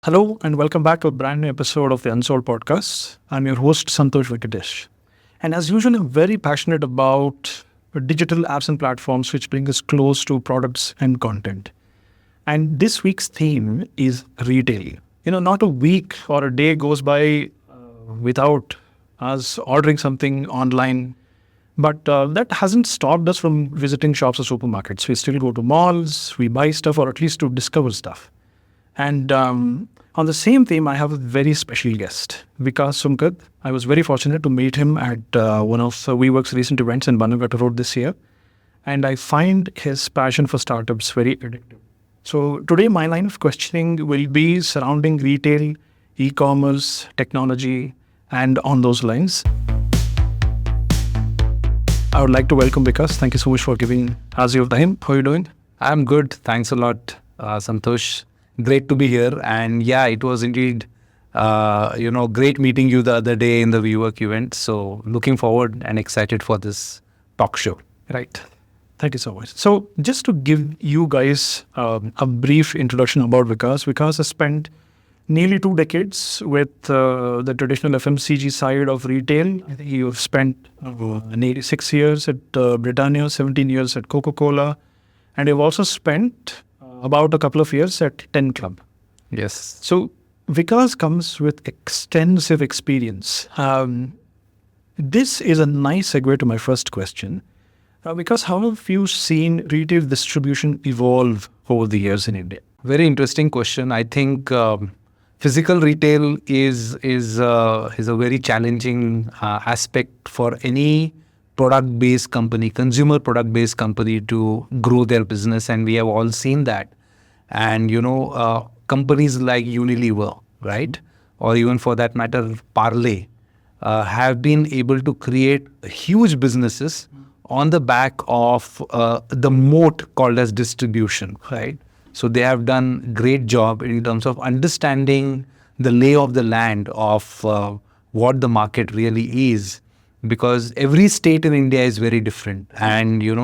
Hello and welcome back to a brand new episode of the Unsold podcast. I'm your host, Santhosh Venkatesh. And as usual, I'm very passionate about digital apps and platforms which bring us close to products and content. And this week's theme is retail. Not a week or a day goes by without us ordering something online. But that hasn't stopped us from visiting shops or supermarkets. We still go to malls, we buy stuff, or at least to discover stuff. And on the same theme, I have a very special guest, Vikas Sunkad. I was very fortunate to meet him at one of WeWork's recent events in Bannerghatta Road this year. And I find his passion for startups very addictive. So today, my line of questioning will be surrounding retail, e-commerce, technology, and on those lines. I would like to welcome Vikas. Thank you so much for giving us your time. How are you doing? I'm good. Thanks a lot, Santhosh. Great to be here. And yeah, it was indeed, great meeting you the other day in the WeWork event. So looking forward and excited for this talk show. Right. Thank you so much. So just to give you guys a brief introduction about Vikas. Vikas has spent nearly 2 decades with the traditional FMCG side of retail. I think you've spent nearly 6 years at Britannia, 17 years at Coca-Cola. And you've also spent about a couple of years at 10 Club. Yes. So Vikas comes with extensive experience. This is a nice segue to my first question. Because how have you seen retail distribution evolve over the years in India? Very interesting question. I think physical retail is a very challenging aspect for any product-based company, consumer product-based company to grow their business, and we have all seen that. And companies like Unilever, right, or even for that matter, Parle, have been able to create huge businesses on the back of the moat called as distribution, right? So they have done great job in terms of understanding the lay of the land of what the market really is. Because every state in India is very different, and you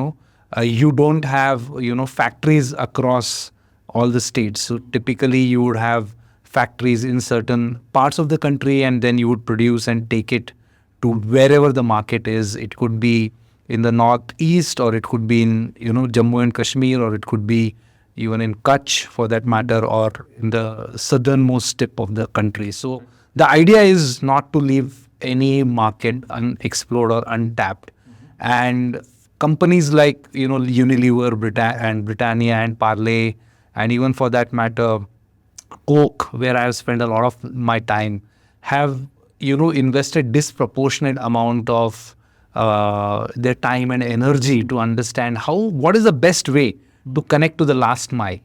don't have factories across all the states. So typically you would have factories in certain parts of the country, and then you would produce and take it to wherever the market is. It could be in the northeast, or it could be in Jammu and Kashmir, or it could be even in Kutch for that matter, or in the southernmost tip of the country. So the idea is not to leave any market unexplored or untapped. And companies like Unilever, Britannia and Parle, and even for that matter Coke, where I have spent a lot of my time, have invested disproportionate amount of their time and energy to understand what is the best way to connect to the last mile,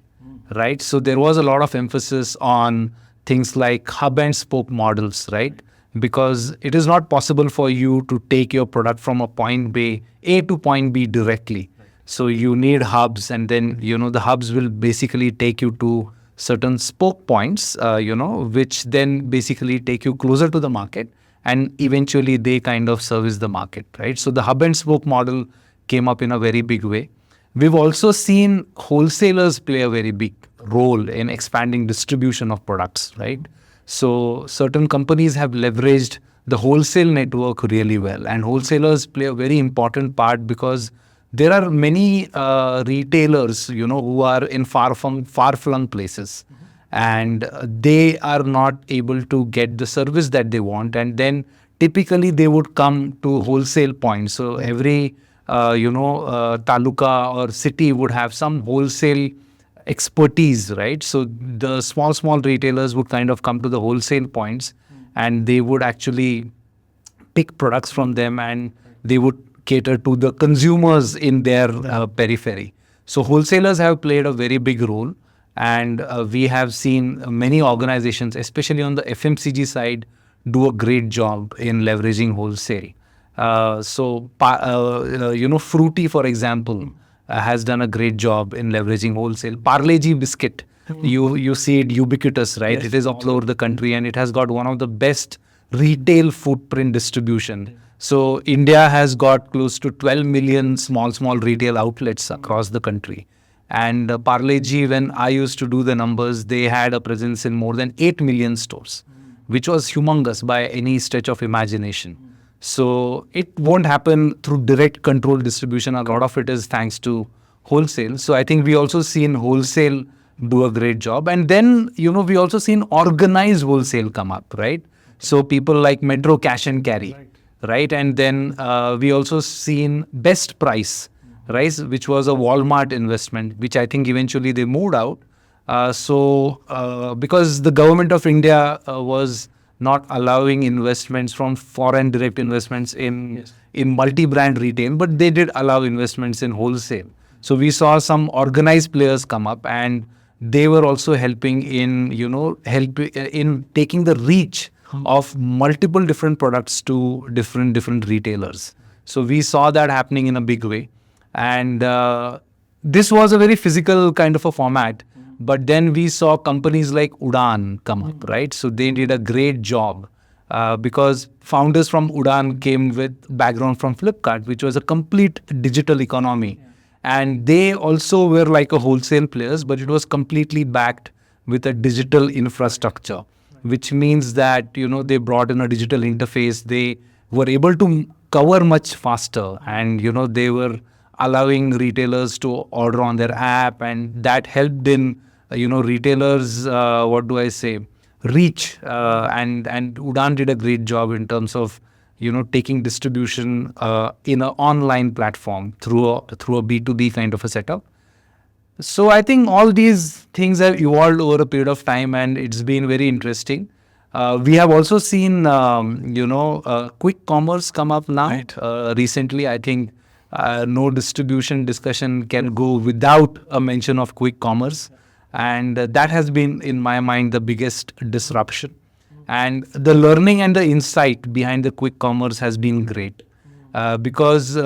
right? So there was a lot of emphasis on things like hub and spoke models, right? Because it is not possible for you to take your product from a point A to point B directly. So you need hubs, and then the hubs will basically take you to certain spoke points, which then basically take you closer to the market, and eventually they kind of service the market, right? So the hub and spoke model came up in a very big way. We've also seen wholesalers play a very big role in expanding distribution of products, right? So certain companies have leveraged the wholesale network really well, and wholesalers play a very important part because there are many retailers, who are in far-flung places, and they are not able to get the service that they want, and then typically they would come to wholesale points. So every taluka or city would have some wholesale expertise, right? So the small retailers would kind of come to the wholesale points, and they would actually pick products from them, and they would cater to the consumers in their periphery. So wholesalers have played a very big role, and we have seen many organizations, especially on the FMCG side, do a great job in leveraging wholesale. Fruity, for example, has done a great job in leveraging wholesale. Parle G biscuit, you see it ubiquitous, right? Yes. It is all over the country, and it has got one of the best retail footprint distribution. So India has got close to 12 million small retail outlets across the country. And Parle-G, when I used to do the numbers, they had a presence in more than 8 million stores, which was humongous by any stretch of imagination. So it won't happen through direct control distribution. A lot of it is thanks to wholesale. So I think we also seen wholesale do a great job. And then, we also seen organized wholesale come up, right? So people like Metro Cash and Carry, right? And then we also seen Best Price, right? Which was a Walmart investment, which I think eventually they moved out. Because the government of India was not allowing investments from foreign direct investments in multi-brand retail, but they did allow investments in wholesale. So we saw some organized players come up, and they were also helping in in taking the reach of multiple different products to different retailers. So we saw that happening in a big way, and this was a very physical kind of a format. But then we saw companies like Udaan come up, right? So they did a great job because founders from Udaan came with background from Flipkart, which was a complete digital economy. And they also were like a wholesale players, but it was completely backed with a digital infrastructure, which means that, they brought in a digital interface. They were able to cover much faster, and, they were allowing retailers to order on their app, and that helped in retailers, reach, and Udaan did a great job in terms of taking distribution in an online platform through a B2B kind of a setup. So I think all these things have evolved over a period of time, and it's been very interesting. We have also seen quick commerce come up now. Right. Recently, I think no distribution discussion can go without a mention of quick commerce. And that has been, in my mind, the biggest disruption. And the learning and the insight behind the quick commerce has been great. Because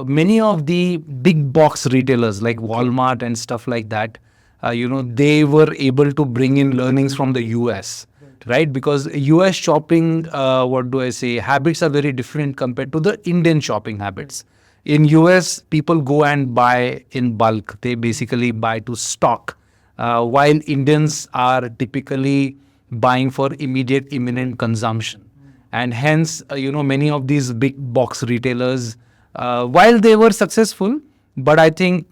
many of the big box retailers like Walmart and stuff like that, they were able to bring in learnings from the US, right? Because US shopping, habits are very different compared to the Indian shopping habits. In US, people go and buy in bulk. They basically buy to stock. While Indians are typically buying for immediate, imminent consumption. And hence, many of these big box retailers, while they were successful, but I think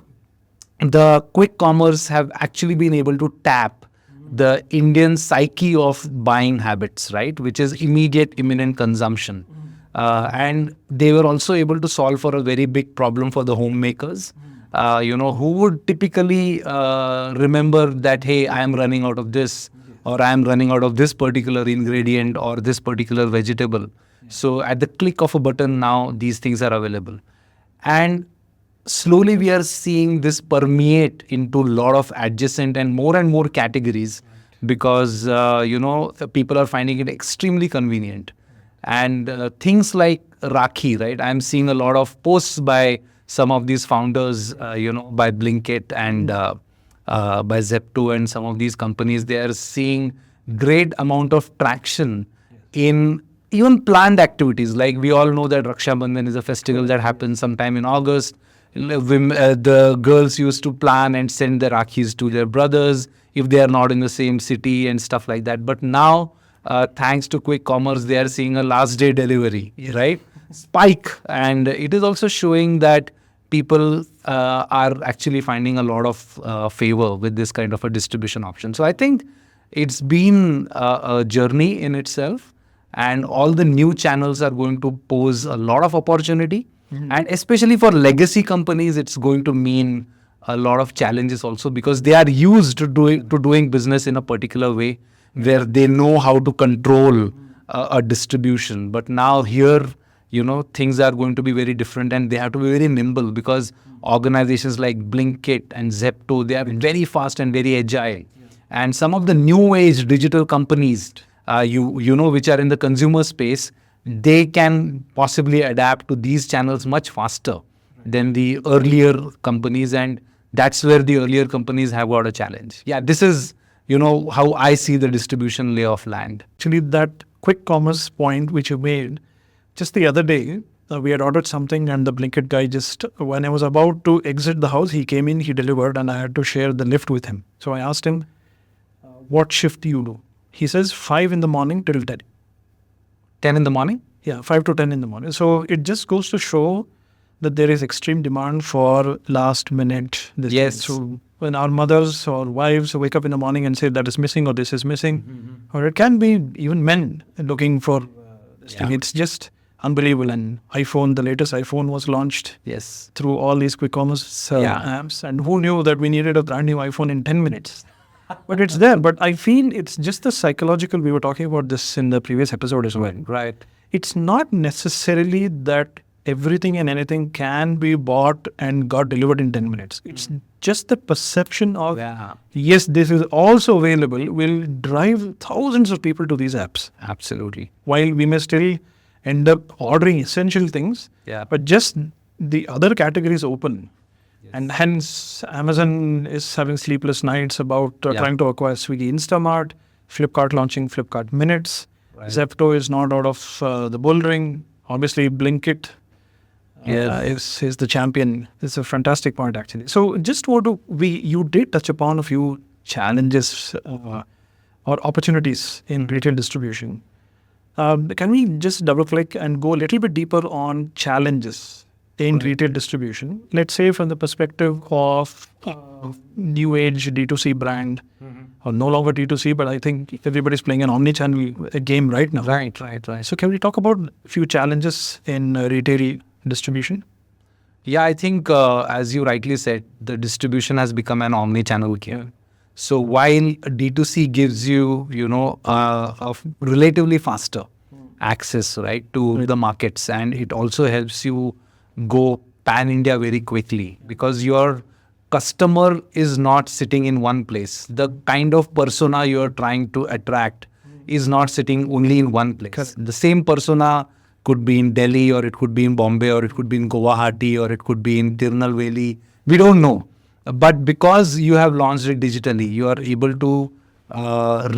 the quick commerce have actually been able to tap the Indian psyche of buying habits, right? Which is immediate, imminent consumption. And they were also able to solve for a very big problem for the homemakers. Who would typically remember that, hey, I am running out of this, or I am running out of this particular ingredient or this particular vegetable. So at the click of a button now, these things are available. And slowly we are seeing this permeate into a lot of adjacent and more categories because, people are finding it extremely convenient. And things like Rakhi, right? I'm seeing a lot of posts by some of these founders, by Blinkit and by Zepto and some of these companies. They are seeing great amount of traction in even planned activities. Like we all know that Raksha Bandhan is a festival that happens sometime in August. The girls used to plan and send their Rakhis to their brothers if they are not in the same city and stuff like that. But now, thanks to quick commerce, they are seeing a last day delivery, right? Spike. And it is also showing that people are actually finding a lot of favor with this kind of a distribution option. So I think it's been a journey in itself, and all the new channels are going to pose a lot of opportunity. Mm-hmm. And especially for legacy companies, it's going to mean a lot of challenges also, because they are used to doing business in a particular way where they know how to control a distribution. But now here, things are going to be very different, and they have to be very nimble, because organizations like Blinkit and Zepto, they are very fast and very agile. And some of the new age digital companies, which are in the consumer space, they can possibly adapt to these channels much faster than the earlier companies. And that's where the earlier companies have got a challenge. Yeah, this is, how I see the distribution lay of land. Actually, that quick commerce point which you made, just the other day, We had ordered something, and the Blinkit guy just, when I was about to exit the house, he came in, he delivered, and I had to share the lift with him. So I asked him, what shift do you do? He says 5 in the morning till 10. 10 in the morning? Yeah, 5 to 10 in the morning. So it just goes to show that there is extreme demand for last minute. Yes. So when our mothers or wives wake up in the morning and say that is missing or this is missing, or it can be even men looking for this thing. It's just unbelievable. And iPhone, the latest iPhone was launched Yes. through all these quick commerce apps. And who knew that we needed a brand new iPhone in 10 minutes? But it's there. But I feel it's just the psychological. We were talking about this in the previous episode as well. Right. It's not necessarily that everything and anything can be bought and got delivered in 10 minutes. It's just the perception of, yes, this is also available, will drive thousands of people to these apps. Absolutely. While we may still end up ordering essential things, but just the other categories open. And hence, Amazon is having sleepless nights about trying to acquire Swiggy Instamart, Flipkart launching Flipkart Minutes. Right. Zepto is not out of the bull ring. Obviously, Blinkit is the champion. It's a fantastic point, actually. So just you did touch upon a few challenges or opportunities in retail distribution. Can we just double click and go a little bit deeper on challenges in retail distribution? Let's say from the perspective of new age D2C brand, or no longer D2C, but I think everybody's playing an omnichannel game right now. Right. So can we talk about a few challenges in retail distribution? Yeah, I think as you rightly said, the distribution has become an omnichannel game. So while D2C gives you, a relatively faster access, right, to the markets, and it also helps you go pan-India very quickly because your customer is not sitting in one place. The kind of persona you're trying to attract is not sitting only in one place. Correct. The same persona could be in Delhi, or it could be in Bombay, or it could be in Guwahati, or it could be in Tirunelveli. We don't know. But because you have launched it digitally, you are able to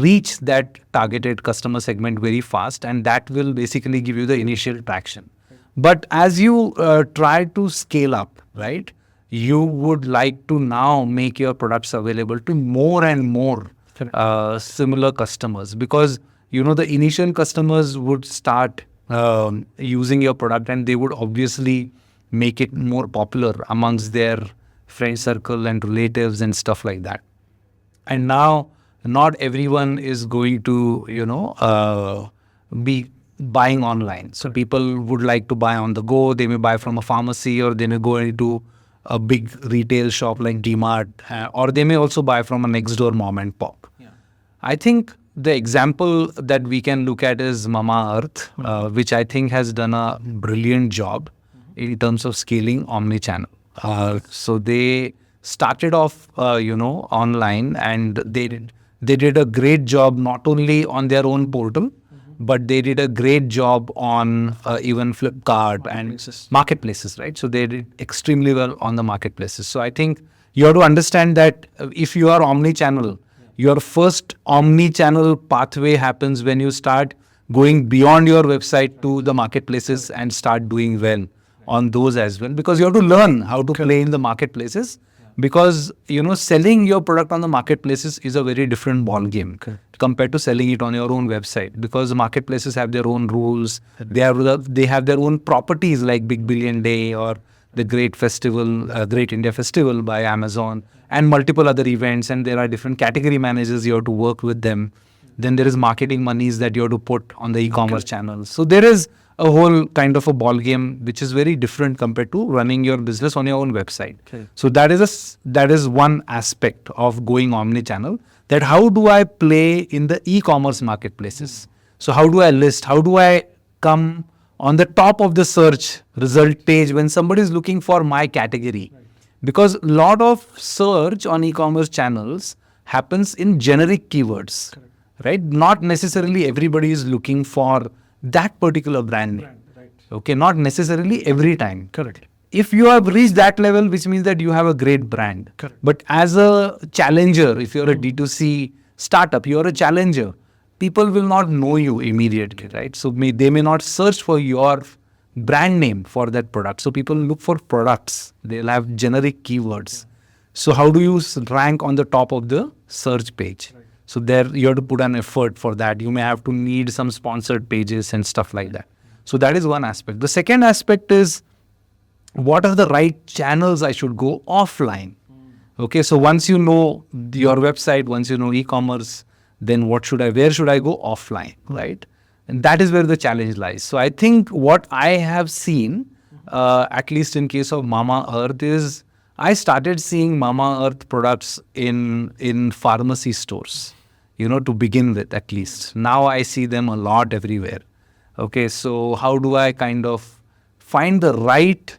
reach that targeted customer segment very fast, and that will basically give you the initial traction. But as you try to scale up, right, you would like to now make your products available to more and more similar customers, because, the initial customers would start using your product, and they would obviously make it more popular amongst their friend circle and relatives and stuff like that. And now not everyone is going to, be buying online. So people would like to buy on the go. They may buy from a pharmacy, or they may go into a big retail shop like DMart, or they may also buy from a next door mom and pop. I think the example that we can look at is Mamaearth, which I think has done a brilliant job in terms of scaling omnichannel. So they started off, online, and they did a great job not only on their own portal, but they did a great job on even Flipkart and marketplaces, right? So they did extremely well on the marketplaces. So I think you have to understand that if you are omnichannel, your first omnichannel pathway happens when you start going beyond your website to the marketplaces and start doing well on those as well, because you have to learn how to play in the marketplaces. Because, selling your product on the marketplaces is a very different ball game compared to selling it on your own website, because the marketplaces have their own rules. They have their own properties like Big Billion Day or the Great India Festival by Amazon, and multiple other events. And there are different category managers. You have to work with them. Then there is marketing monies that you have to put on the e-commerce channels. So there is a whole kind of a ball game which is very different compared to running your business on your own website. So that is one aspect of going omnichannel, that how do I play in the e-commerce marketplaces? So how do I list? How do I come on the top of the search result page when somebody is looking for my category? Because a lot of search on e-commerce channels happens in generic keywords, right? Not necessarily everybody is looking for that particular brand name. Okay, not necessarily every time. Correct. If you have reached that level, which means that you have a great brand. Correct. But as a challenger, if you're a D2C startup, you're a challenger, people will not know you immediately, right? So they may not search for your brand name for that product. So people look for products. They'll have generic keywords. So how do you rank on the top of the search page? So there you have to put an effort for that. You may have to need some sponsored pages and stuff like that. So that is one aspect. The second aspect is, what are the right channels I should go offline? Okay, so once you know your website, once you know e-commerce, then where should I go offline, right? And that is where the challenge lies. So I think what I have seen, at least in case of Mamaearth, is I started seeing Mamaearth products in pharmacy stores, to begin with at least. Now I see them a lot everywhere. Okay, so how do I kind of find the right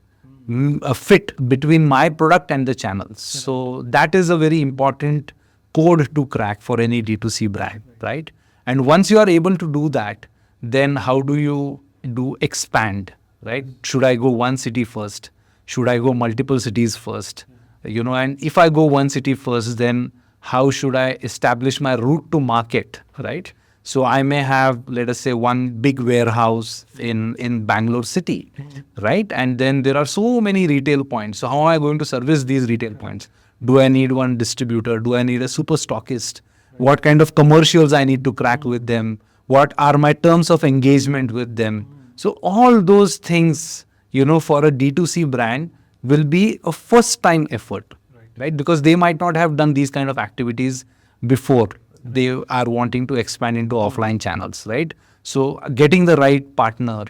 fit between my product and the channels? So that is a very important code to crack for any D2C brand, right? And once you are able to do that, then how do you expand, right? Should I go one city first? Should I go multiple cities first? And if I go one city first, then how should I establish my route to market, right? So I may have, let us say, one big warehouse in Bangalore city, right? And then there are so many retail points. So how am I going to service these retail points? Do I need one distributor? Do I need a super stockist? What kind of commercials I need to crack with them? What are my terms of engagement with them? So all those things, for a D2C brand will be a first time effort, right? Because they might not have done these kind of activities before they are wanting to expand into offline channels, right? So getting the right partner.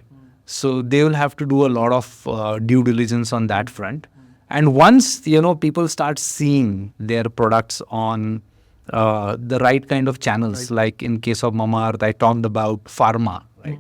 So they will have to do a lot of due diligence on that front. And once, people start seeing their products on the right kind of channels, like in case of Mamaearth, I talked about pharma, right?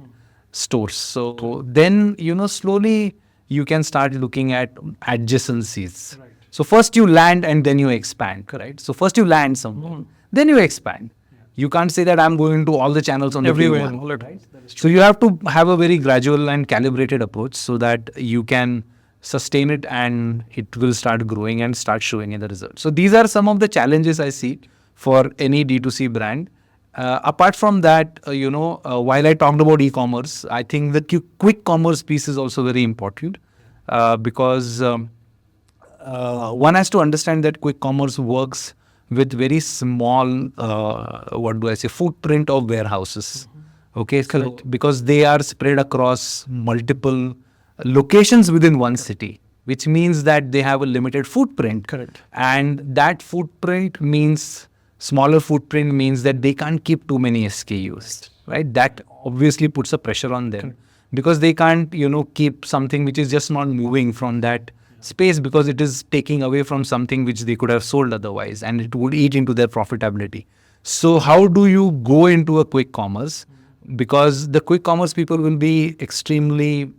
Stores. So then, slowly you can start looking at adjacencies. Right. So first you land and then you expand, correct? So first you land somewhere, then you expand. Yeah. You can't say that I'm going to all the channels on everywhere. Right? So you have to have a very gradual and calibrated approach so that you can sustain it and it will start growing and start showing in the results. So these are some of the challenges I see for any D2C brand. Apart from that, while I talked about e-commerce, I think the quick commerce piece is also very important because one has to understand that quick commerce works with very small, footprint of warehouses. Okay, so because they are spread across multiple locations within one city, which means that they have a limited footprint. Correct. And that smaller footprint means that they can't keep too many SKUs, right? That obviously puts a pressure on them because they can't, keep something which is just not moving from that space because it is taking away from something which they could have sold otherwise and it would eat into their profitability. So how do you go into a quick commerce? Because the quick commerce people will be extremely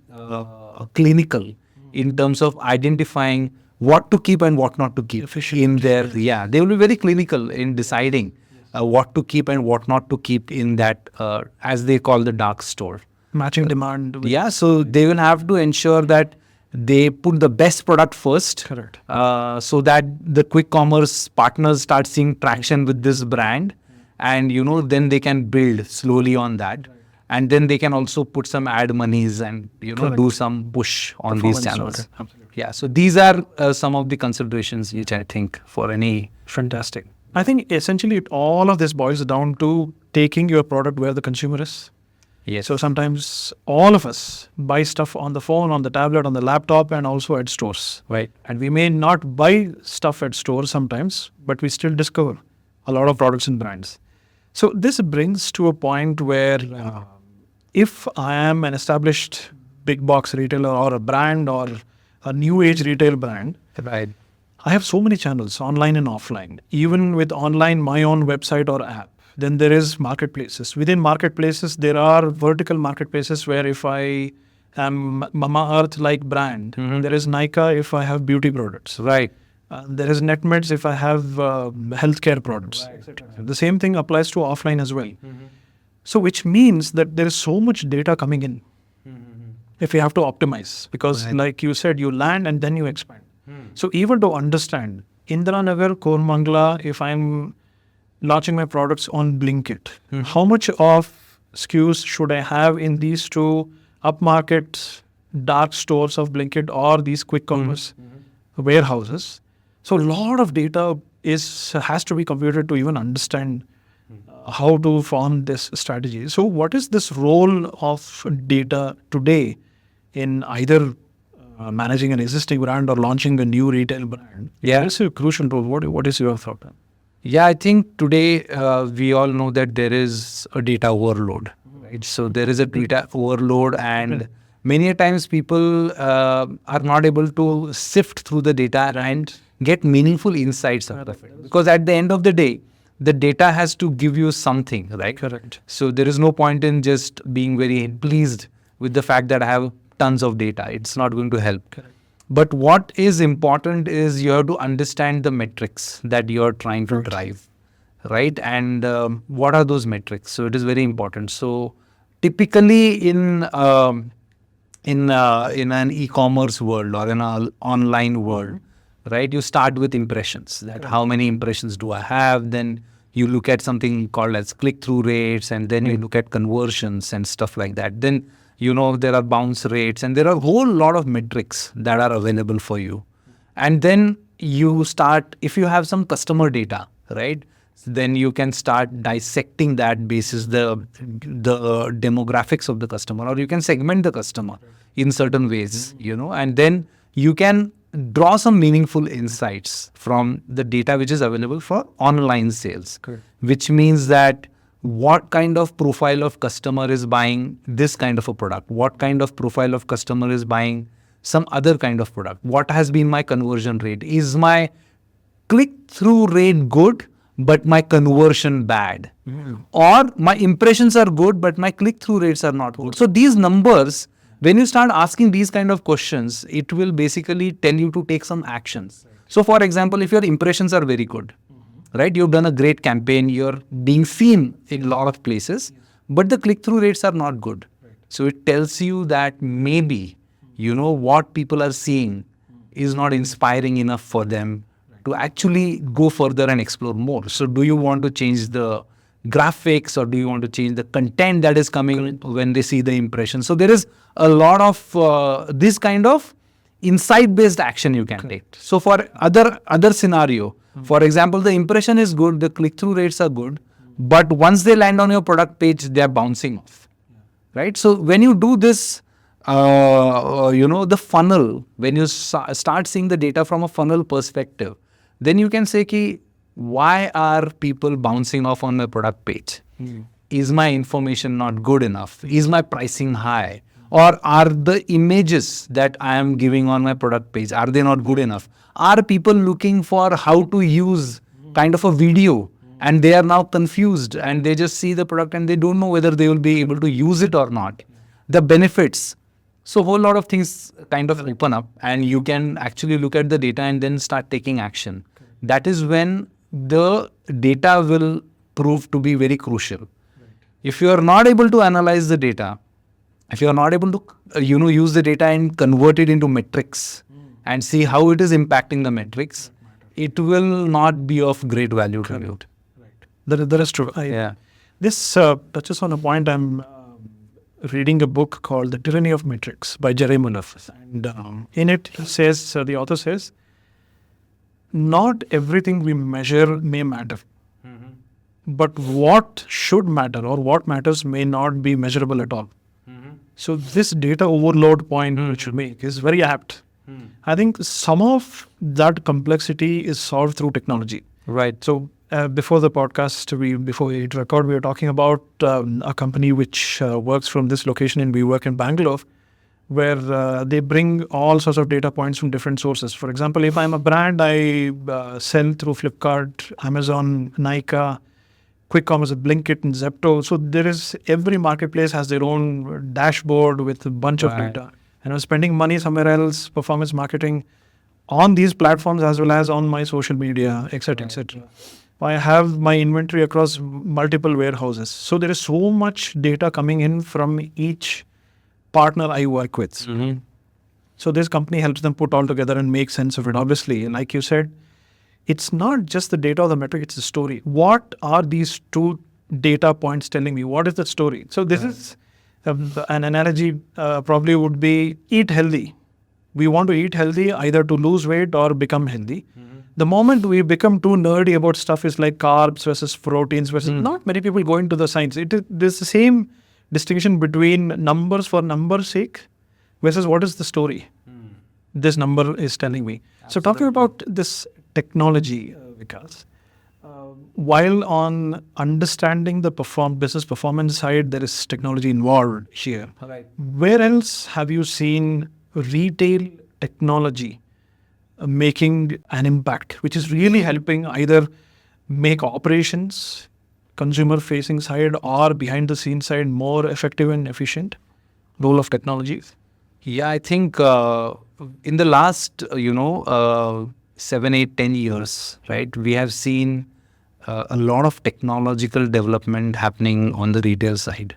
clinical in terms of identifying what to keep and what not to keep in their, they will be very clinical in deciding what to keep and what not to keep in that, as they call the dark store. Matching demand. So they will have to ensure that they put the best product first. Correct. So that the quick commerce partners start seeing traction with this brand and, then they can build slowly on that. And then they can also put some ad monies and, do some push on these channels. Yeah, so these are some of the considerations which I think for any... Fantastic. I think essentially all of this boils down to taking your product where the consumer is. Yes. So sometimes all of us buy stuff on the phone, on the tablet, on the laptop, and also at stores. Right. And we may not buy stuff at stores sometimes, but we still discover a lot of products and brands. So this brings to a point where if I am an established big box retailer or a brand or a new age retail brand, right, I have so many channels, online and offline. Even with online, my own website or app. Then there is marketplaces. Within marketplaces, there are vertical marketplaces where if I am Mamaearth like brand, there is Nykaa if I have beauty products. Right. There is Netmeds if I have healthcare products. Right. The same thing applies to offline as well. So which means that there is so much data coming in if you have to optimize. Because like you said, you land and then you expand. So even to understand, Indiranagar, Kormangala, if I'm launching my products on Blinkit, how much of SKUs should I have in these two upmarket dark stores of Blinkit or these quick commerce warehouses. So a lot of data has to be computed to even understand how to form this strategy. So what is this role of data today in either managing an existing brand or launching a new retail brand? Yeah. It's a crucial role. What is your thought? Yeah, I think today we all know that there is a data overload, right? So there is a data overload, and many a times people are not able to sift through the data and get meaningful insights out of it. Because at the end of the day, the data has to give you something, right? Correct. So there is no point in just being very pleased with the fact that I have tons of data. It's not going to help. Correct. But what is important is you have to understand the metrics that you're trying to drive, right? And what are those metrics? So it is very important. So typically in an e-commerce world or in an online world, right, you start with impressions. That how many impressions do I have? Then you look at something called as click-through rates, and then you look at conversions and stuff like that. Then there are bounce rates, and there are a whole lot of metrics that are available for you. And then you start, if you have some customer data, right, then you can start dissecting that basis the demographics of the customer, or you can segment the customer in certain ways, and then you can draw some meaningful insights from the data which is available for online sales. Correct. Which means that what kind of profile of customer is buying this kind of a product? What kind of profile of customer is buying some other kind of product? What has been my conversion rate? Is my click-through rate good, but my conversion bad? Or my impressions are good, but my click-through rates are not good? So these numbers, when you start asking these kind of questions, it will basically tell you to take some actions. So for example, if your impressions are very good, right? You've done a great campaign. You're being seen in a lot of places, but the click-through rates are not good. Right. So it tells you that maybe, what people are seeing is not inspiring enough for them to actually go further and explore more. So do you want to change the graphics, or do you want to change the content that is coming when they see the impression? So there is a lot of this kind of insight-based action you can take. So for other scenario, for example, the impression is good, the click-through rates are good, but once they land on your product page, they are bouncing off, right? So when you do this, the funnel, when you start seeing the data from a funnel perspective, then you can say, why are people bouncing off on my product page? Is my information not good enough? Is my pricing high? Or are the images that I am giving on my product page, are they not good enough? Are people looking for how to use kind of a video, and they are now confused, and they just see the product and they don't know whether they will be able to use it or not? The benefits. So a whole lot of things kind of open up, and you can actually look at the data and then start taking action. That is when the data will prove to be very crucial. If you are not able to analyze the data, if you are not able to, use the data and convert it into metrics and see how it is impacting the metrics, it will not be of great value to you. That is true. This touches on a point. I'm reading a book called The Tyranny of Metrics by Jerry Munaf. And in it, the author says, not everything we measure may matter. But what should matter or what matters may not be measurable at all. So this data overload point which you make is very apt. I think some of that complexity is solved through technology. Right. So before the podcast, before we record, we were talking about a company which works from this location, and we work in Bangalore, where they bring all sorts of data points from different sources. For example, if I'm a brand, I sell through Flipkart, Amazon, Nykaa, quick commerce, Blinkit, and Zepto. So every marketplace has their own dashboard with a bunch of data. And I'm spending money somewhere else, performance marketing, on these platforms as well as on my social media, etc., etc. I have my inventory across multiple warehouses. So there is so much data coming in from each partner I work with. So this company helps them put all together and make sense of it. Obviously, like you said, it's not just the data or the metric, it's the story. What are these two data points telling me? What is the story? So this is An analogy probably would be eat healthy. We want to eat healthy either to lose weight or become healthy. The moment we become too nerdy about stuff is like carbs versus proteins versus not many people go into the science. There's the same distinction between numbers for numbers sake versus what is the story this number is telling me. So talking about this technology, Vikas, while on understanding the business performance side, there is technology involved here. Right. Where else have you seen retail technology making an impact, which is really helping either make operations, consumer facing side or behind the scenes side more effective and efficient? Role of technologies. Yeah, I think in the last, 7, 8, 10 years, right, we have seen a lot of technological development happening on the retail side.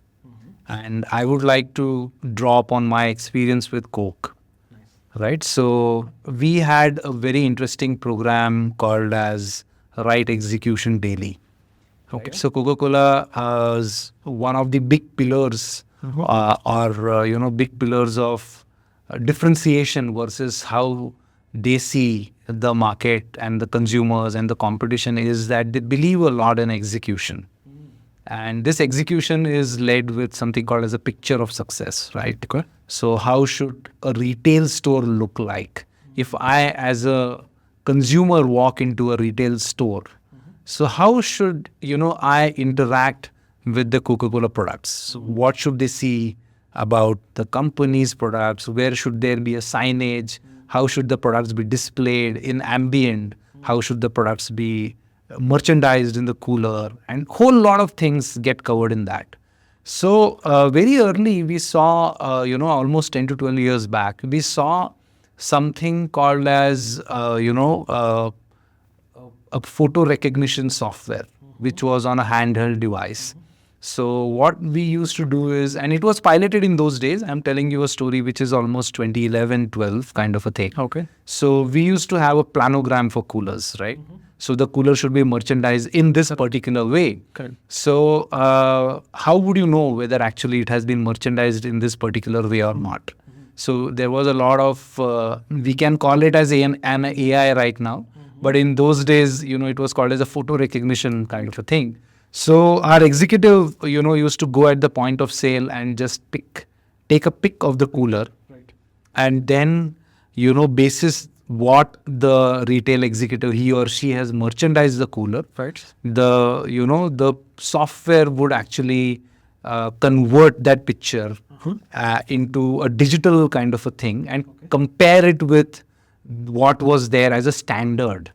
And I would like to draw upon my experience with Coke. Right. So we had a very interesting program called as Right Execution Daily. Okay. So Coca-Cola is one of the big pillars big pillars of differentiation versus how they see the market and the consumers and the competition is that they believe a lot in execution. And this execution is led with something called as a picture of success, right? Okay. So how should a retail store look like? If I, as a consumer, walk into a retail store, so how should, I interact with the Coca-Cola products? So what should they see about the company's products? Where should there be a signage? How should the products be displayed in ambient? How should the products be merchandised in the cooler? And whole lot of things get covered in that. So very early we saw, almost 10 to 12 years back, we saw something called as, a photo recognition software, which was on a handheld device. So what we used to do is, and it was piloted in those days, I'm telling you a story which is almost 2011, 12 kind of a thing. Okay. So we used to have a planogram for coolers, right? So the cooler should be merchandised in this particular way. Correct. So how would you know whether actually it has been merchandised in this particular way or not? So there was a lot of, we can call it as an AI right now. But in those days, it was called as a photo recognition kind of a thing. So our executive, used to go at the point of sale and just take a pic of the cooler. Right. And then, basis what the retail executive, he or she has merchandised the cooler. Right. The software would actually convert that picture into a digital kind of a thing and compare it with what was there as a standard.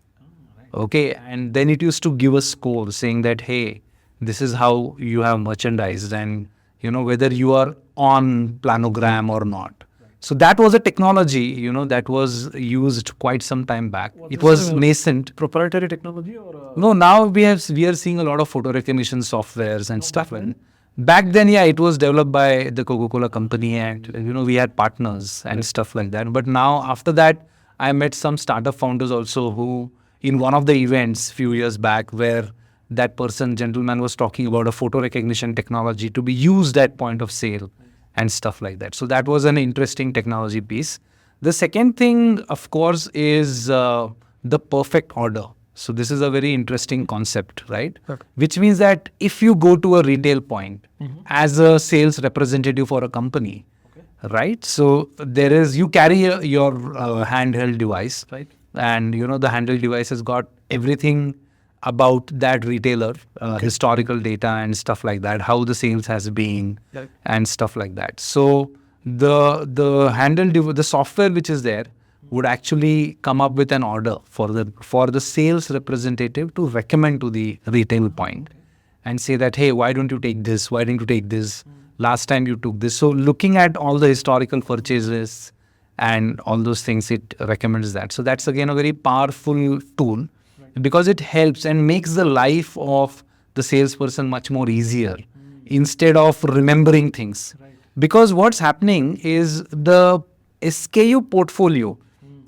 Okay. And then it used to give a score saying that, hey, this is how you have merchandised and, whether you are on planogram or not. So that was a technology, that was used quite some time back. It was nascent. Proprietary technology or? No, now we are seeing a lot of photo recognition softwares and stuff. And back then, yeah, it was developed by the Coca-Cola company and, we had partners and stuff like that. But now after that, I met some startup founders also who in one of the events few years back where that gentleman was talking about a photo recognition technology to be used at point of sale and stuff like that. So that was an interesting technology piece. The second thing, of course, is the perfect order. So this is a very interesting concept, right? Okay. Which means that if you go to a retail point as a sales representative for a company, right? So you carry your handheld device, Right. and the handheld device has got everything about that retailer, historical data and stuff like that, how the sales has been and stuff like that. So the the software which is there would actually come up with an order for the sales representative to recommend to the retail point and say that, hey, why don't you take this? Why didn't you take this? Last time you took this. So looking at all the historical purchases and all those things, it recommends that. So that's again a very powerful tool because it helps and makes the life of the salesperson much more easier instead of remembering things. Because what's happening is the SKU portfolio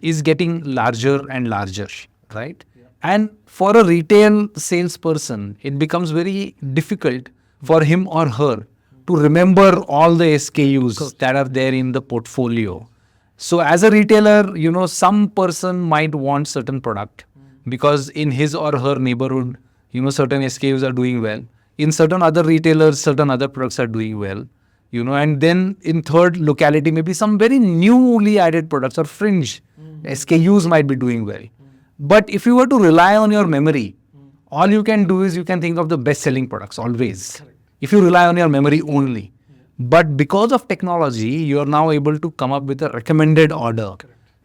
is getting larger and larger, right? And for a retail salesperson, it becomes very difficult for him or her to remember all the SKUs that are there in the portfolio. So as a retailer, some person might want certain product because in his or her neighborhood, certain SKUs are doing well. In certain other retailers, certain other products are doing well. And then in third locality, maybe some very newly added products or fringe SKUs might be doing well. But if you were to rely on your memory, all you can do is you can think of the best-selling products always. If you rely on your memory only. But because of technology, you are now able to come up with a recommended order,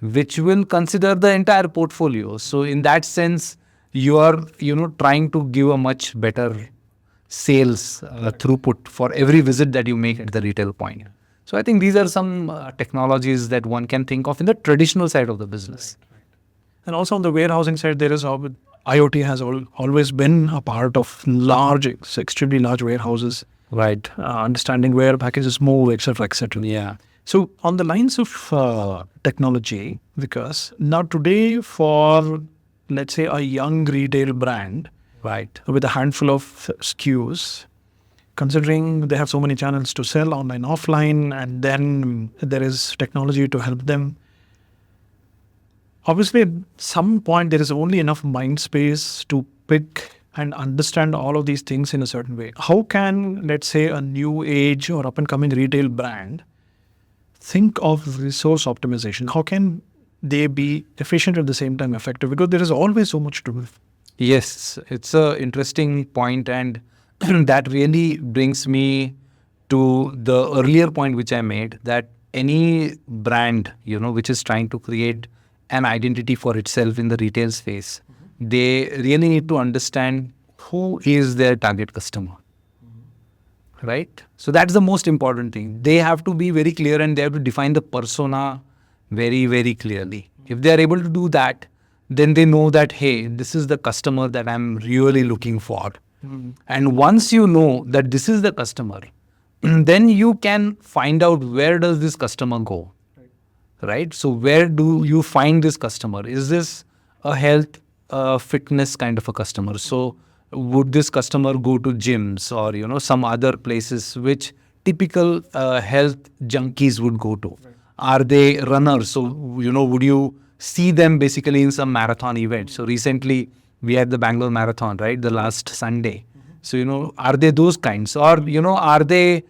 which will consider the entire portfolio. So in that sense, you are, trying to give a much better sales throughput for every visit that you make at the retail point. So I think these are some technologies that one can think of in the traditional side of the business. And also on the warehousing side, there is IoT has always been a part of extremely large warehouses. Right. Understanding where packages move, etc., etc. Yeah. So on the lines of technology, because now today for, let's say, a young retail brand, right, with a handful of SKUs, considering they have so many channels to sell, online, offline, and then there is technology to help them. Obviously, at some point, there is only enough mind space to pick and understand all of these things in a certain way. How can, let's say, a new age or up-and-coming retail brand think of resource optimization? How can they be efficient at the same time effective? Because there is always so much to do. Yes, it's an interesting point, and that really brings me to the earlier point which I made, that any brand, which is trying to create an identity for itself in the retail space, they really need to understand who is their target customer. Right? So that's the most important thing. They have to be very clear and they have to define the persona very, very clearly. If they are able to do that, then they know that, hey, this is the customer that I'm really looking for. And once you know that this is the customer, then you can find out where does this customer go. Right? So where do you find this customer? Is this a health, fitness kind of a customer? So would this customer go to gyms or, some other places which typical health junkies would go to? Are they runners? So, would you see them basically in some marathon event? So recently we had the Bangalore Marathon, right? The last Sunday. So, are they those kinds? Or, are they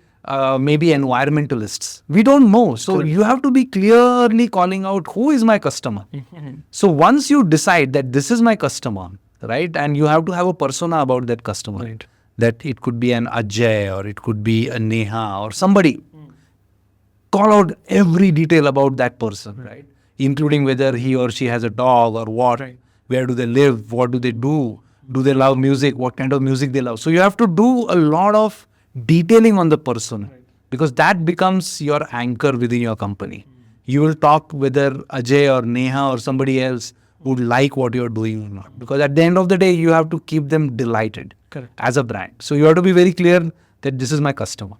maybe environmentalists? We don't know. So you have to be clearly calling out who is my customer. So once you decide that this is my customer, right? And you have to have a persona about that customer. Right. That it could be an Ajay or it could be a Neha or somebody. Call out every detail about that person, right? Including whether he or she has a dog or what, where do they live, what do they do they love music, what kind of music they love. So you have to do a lot of detailing on the person because that becomes your anchor within your company. You will talk whether Ajay or Neha or somebody else would like what you're doing or not, because at the end of the day you have to keep them delighted. Correct. As a brand. So you have to be very clear that this is my customer.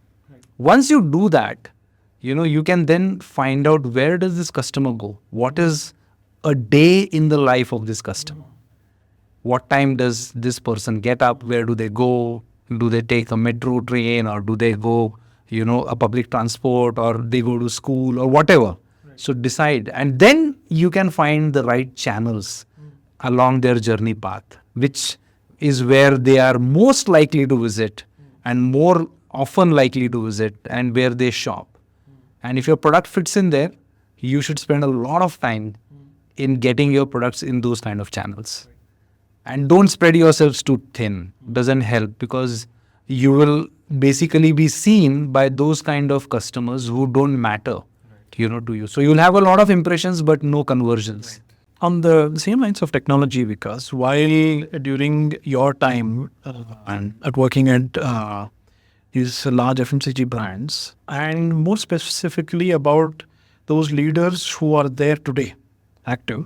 Once you do that, you can then find out where does this customer go, what is a day in the life of this customer, what time does this person get up, where do they go, do they take a metro train or do they go a public transport or they go to school or whatever. So decide, and then you can find the right channels along their journey path, which is where they are most likely to visit and more often likely to visit and where they shop. And if your product fits in there, you should spend a lot of time in getting your products in those kind of channels. And don't spread yourselves too thin. Doesn't help, because you will basically be seen by those kind of customers who don't matter, to you. So you'll have a lot of impressions, but no conversions. On the same lines of technology, Vikas, while during your time and at working at these large FMCG brands, and more specifically about those leaders who are there today, active,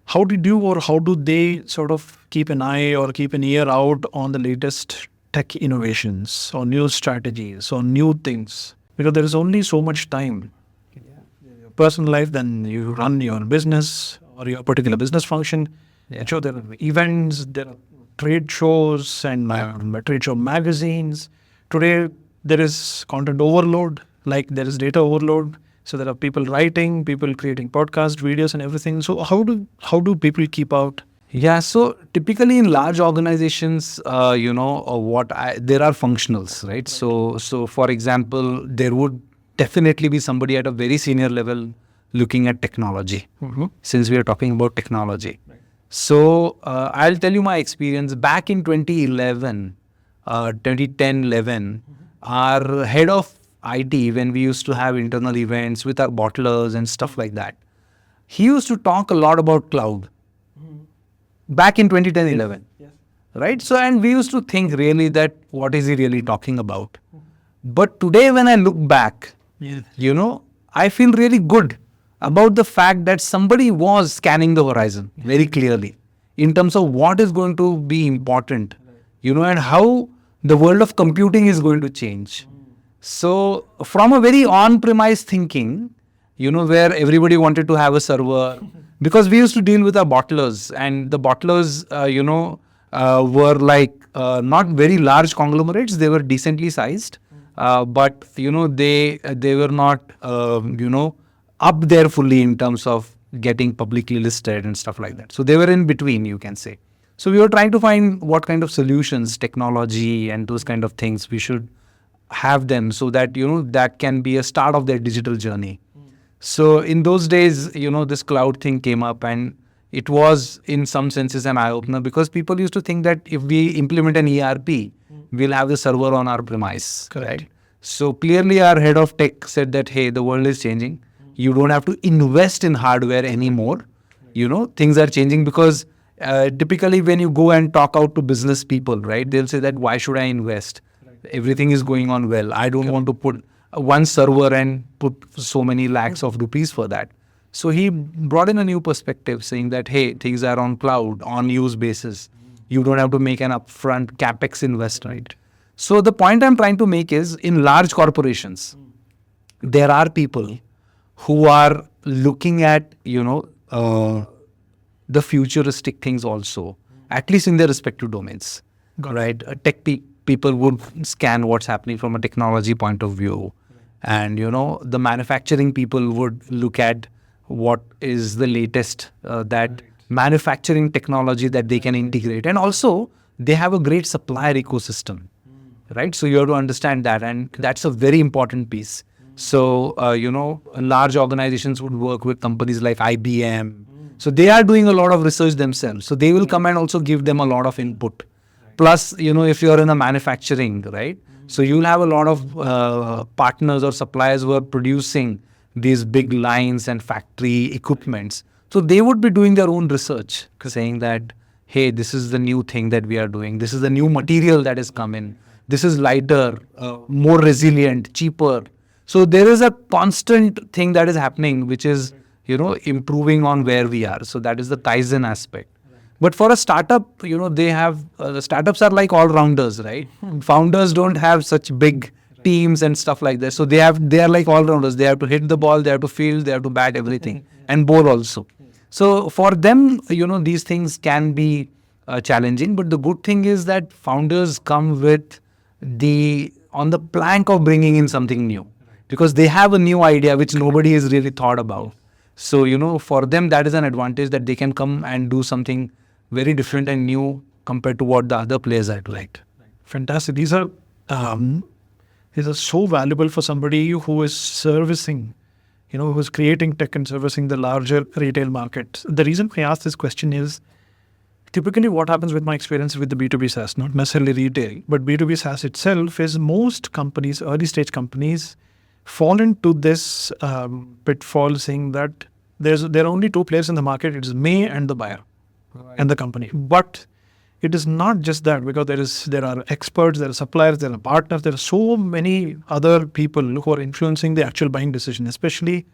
how do they sort of keep an eye or keep an ear out on the latest tech innovations or new strategies or new things? Because there is only so much time. Your personal life, then you run your business or your particular business function. So there are events, there are trade shows and trade show magazines, Today, there is content overload, like there is data overload. So there are people writing, people creating podcast videos and everything. So how do people keep out? Yeah, so typically in large organizations, there are functionals, right? So for example, there would definitely be somebody at a very senior level looking at technology, since we are talking about technology. So I'll tell you my experience. Back in 2011, 2010, 11, our head of IT, when we used to have internal events with our bottlers and stuff like that, he used to talk a lot about cloud back in 2010, 11. Right? So, and we used to think really that what is he really talking about? But today, when I look back, I feel really good about the fact that somebody was scanning the horizon very clearly in terms of what is going to be important, and how the world of computing is going to change. So, from a very on-premise thinking, where everybody wanted to have a server, because we used to deal with our bottlers, and the bottlers, were like not very large conglomerates. They were decently sized, but they were not up there fully in terms of getting publicly listed and stuff like that. So they were in between, you can say. So we were trying to find what kind of solutions, technology, and those kind of things we should have them, so that that can be a start of their digital journey. So in those days, this cloud thing came up, and it was in some senses an eye-opener, because people used to think that if we implement an ERP, we'll have the server on our premise. Correct. Right? So clearly our head of tech said that, hey, the world is changing. You don't have to invest in hardware anymore. Things are changing, because typically when you go and talk out to business people, right, they'll say that, why should I invest? Everything is going on well. I don't want to put one server and put so many lakhs of rupees for that. So he brought in a new perspective, saying that, hey, things are on cloud, on use basis. You don't have to make an upfront capex investment. So the point I'm trying to make is, in large corporations, there are people who are looking at, the futuristic things also, at least in their respective domains. Right? Tech people would scan what's happening from a technology point of view. And, the manufacturing people would look at what is the latest manufacturing technology that they can integrate. And also, they have a great supplier ecosystem, right? So you have to understand that. And that's a very important piece. So, large organizations would work with companies like IBM. So they are doing a lot of research themselves. So they will come and also give them a lot of input. Plus, if you're in a manufacturing, right? So you'll have a lot of partners or suppliers who are producing these big lines and factory equipments. So they would be doing their own research, saying that, hey, this is the new thing that we are doing. This is the new material that has come in. This is lighter, more resilient, cheaper. So there is a constant thing that is happening, which is, improving on where we are. So that is the Kaizen aspect. But for a startup, they have, startups are like all-rounders, right? Founders don't have such big teams and stuff like that. So they are like all-rounders. They have to hit the ball, they have to field, they have to bat everything, and bowl also. So for them, these things can be challenging. But the good thing is that founders come with on the plank of bringing in something new, because they have a new idea which nobody has really thought about. So, for them, that is an advantage, that they can come and do something very different and new compared to what the other players are doing. Fantastic. These are so valuable for somebody who is servicing, who is creating tech and servicing the larger retail market. The reason I ask this question is, typically what happens with my experience with the B2B SaaS, not necessarily retail, but B2B SaaS itself, is most companies, early stage companies, fall into this pitfall, saying that there are only two players in the market. It is me and the buyer, and the company. But it is not just that, because there are experts, there are suppliers, there are partners, there are so many other people who are influencing the actual buying decision, especially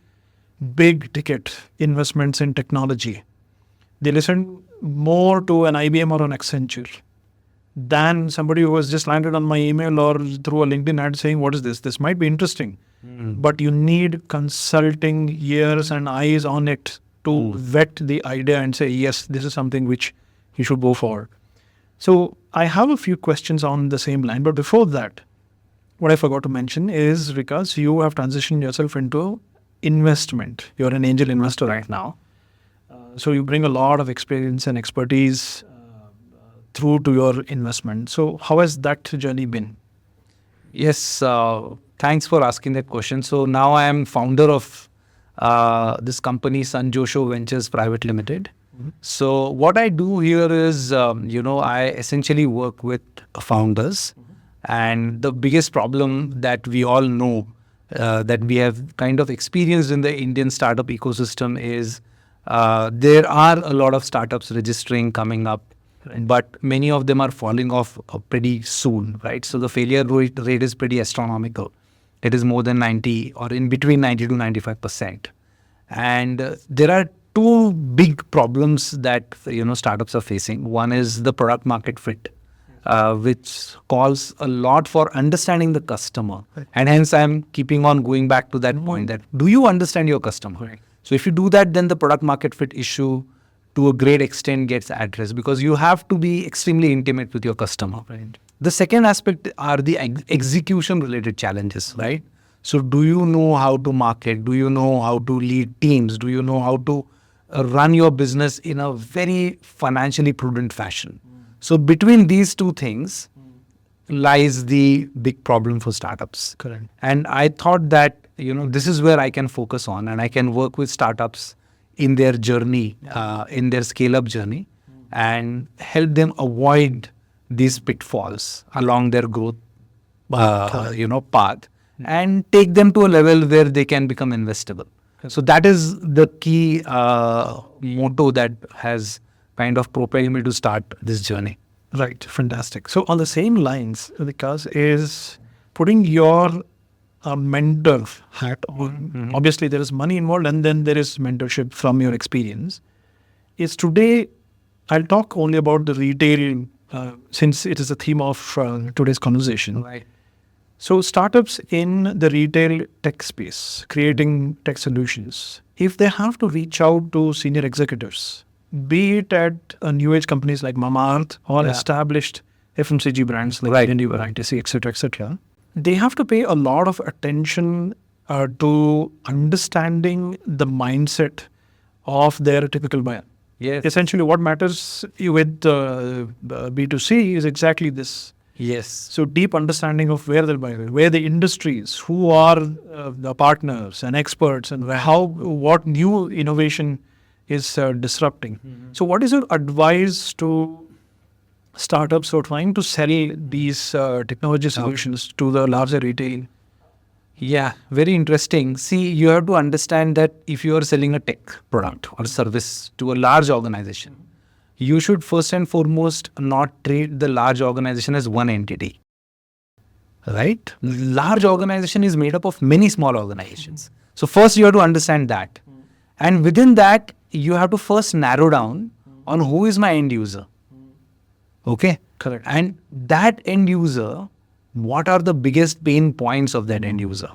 big ticket investments in technology. They listen more to an IBM or an Accenture than somebody who has just landed on my email or through a LinkedIn ad saying, what is this? This might be interesting. But you need consulting ears and eyes on it to vet the idea and say, yes, this is something which you should go for. So I have a few questions on the same line. But before that, what I forgot to mention is, because you have transitioned yourself into investment. You're an angel investor right now. So you bring a lot of experience and expertise through to your investment. So how has that journey been? Yes, thanks for asking that question. So now I am founder of this company, Santhosh Ventures Private Limited. So what I do here is, I essentially work with founders, and the biggest problem that we all know that we have kind of experienced in the Indian startup ecosystem is there are a lot of startups registering coming up, but many of them are falling off pretty soon, right? So the failure rate is pretty astronomical. It is more than 90 or in between 90 to 95%. And there are two big problems that startups are facing. One is the product market fit, which calls a lot for understanding the customer. Right. And hence I'm keeping on going back to that point, that do you understand your customer? Right. So if you do that, then the product market fit issue to a great extent gets addressed, because you have to be extremely intimate with your customer. Right. The second aspect are the execution related challenges, right? So do you know how to market? Do you know how to lead teams? Do you know how to run your business in a very financially prudent fashion? So between these two things lies the big problem for startups. Correct. And I thought that, this is where I can focus on, and I can work with startups in their journey, in their scale-up journey, and help them avoid these pitfalls along their growth, path, and take them to a level where they can become investable. So that is the key motto that has kind of propelled me to start this journey. Right, fantastic. So on the same lines, Vikas, is putting your mentor hat on. Mm-hmm. Obviously, there is money involved, and then there is mentorship from your experience. Is today, I'll talk only about the retail, since it is the theme of today's conversation. Right. So startups in the retail tech space, creating tech solutions, if they have to reach out to senior executives, be it at new age companies like Mamaearth or established FMCG brands like Unilever, ITC, etc., they have to pay a lot of attention to understanding the mindset of their typical buyer. Yes. Essentially, what matters with B2C is exactly this. Yes. So deep understanding of where the buyer, where the industries, who are the partners and experts, and what new innovation is disrupting. Mm-hmm. So what is your advice to startups who are trying to sell these technology solutions to the larger retail? Yeah, very interesting. See, you have to understand that if you are selling a tech product or service to a large organization, you should first and foremost not treat the large organization as one entity. Right? Large organization is made up of many small organizations. So first you have to understand that. And within that, you have to first narrow down on who is my end user. Okay? Correct. And that end user, what are the biggest pain points of that end user?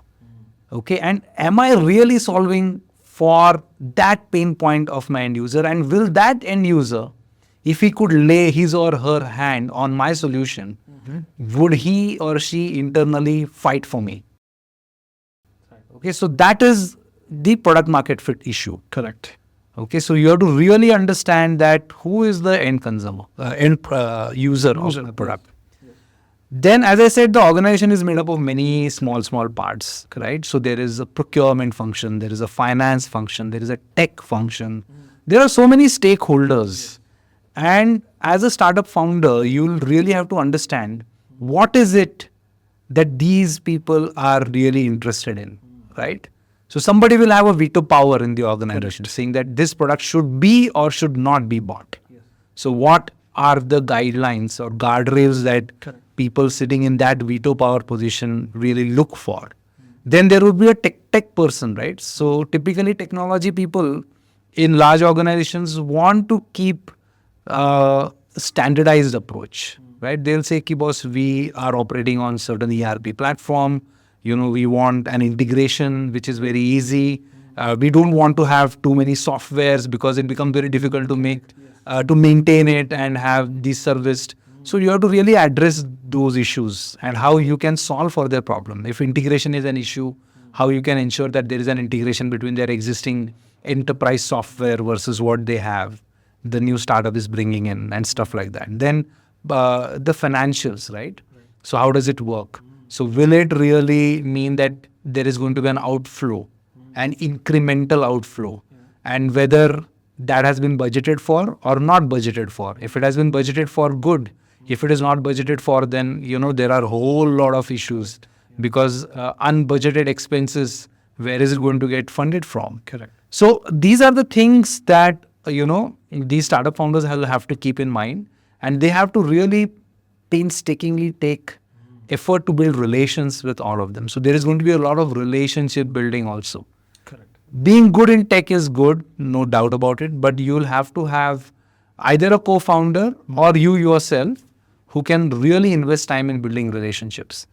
Okay? And am I really solving for that pain point of my end user? And will that end user, if he could lay his or her hand on my solution, would he or she internally fight for me? Okay, so that is the product market fit issue. Correct. Okay, so you have to really understand that who is the end consumer, end user of the product. Yes. Then, as I said, the organization is made up of many small parts, right? So there is a procurement function, there is a finance function, there is a tech function. There are so many stakeholders. And as a startup founder, you'll really have to understand what is it that these people are really interested in, right? So somebody will have a veto power in the organization, saying that this product should be or should not be bought. Yes. So what are the guidelines or guardrails that people sitting in that veto power position really look for? Then there would be a tech person, right? So typically technology people in large organizations want to keep standardized approach, right? They'll say, "Ki boss, we are operating on certain ERP platform. We want an integration which is very easy. We don't want to have too many softwares because it becomes very difficult to make, to maintain it and have these serviced. So you have to really address those issues and how you can solve for their problem. If integration is an issue, how you can ensure that there is an integration between their existing enterprise software versus what they have, the new startup is bringing in and stuff like that. Then the financials, right? So how does it work? So will it really mean that there is going to be an outflow, an incremental outflow, and whether that has been budgeted for or not budgeted for? If it has been budgeted for, good. If it is not budgeted for, then there are a whole lot of issues because unbudgeted expenses, where is it going to get funded from? Correct. So these are the things that these startup founders have to keep in mind, and they have to really painstakingly take effort to build relations with all of them. So there is going to be a lot of relationship building also. Correct. Being good in tech is good, no doubt about it, but you'll have to have either a co-founder or you yourself who can really invest time in building relationships.